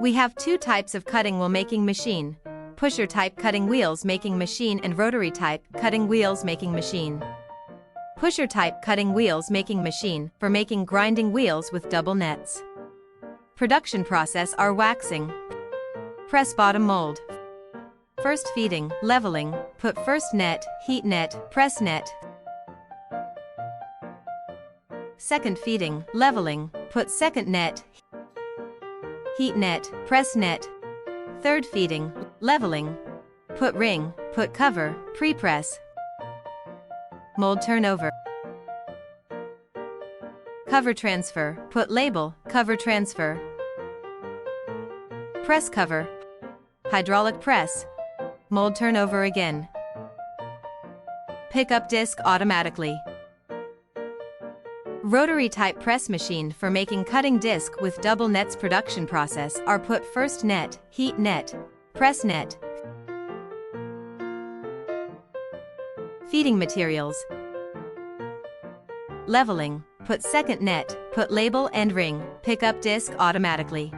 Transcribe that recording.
We have two types of cutting wheel making machine: pusher type cutting wheels making machine and rotary type cutting wheels making machine. Pusher type cutting wheels making machine for making grinding wheels with double nets. Production process are waxing. Press bottom mold. First feeding, leveling, put first net, heat net, press net. Second feeding, leveling, put second net, heat net, press net. Third feeding, leveling, put ring, put cover, pre-press. Mold turnover. Cover transfer, put label, cover transfer. Press cover. Hydraulic press. Mold turnover again. Pick up disc automatically. Rotary type press machine for making cutting disc with double nets. Production process are put first net, heat net, press net. Feeding materials. Leveling, put second net, put label and ring, pick up disc automatically.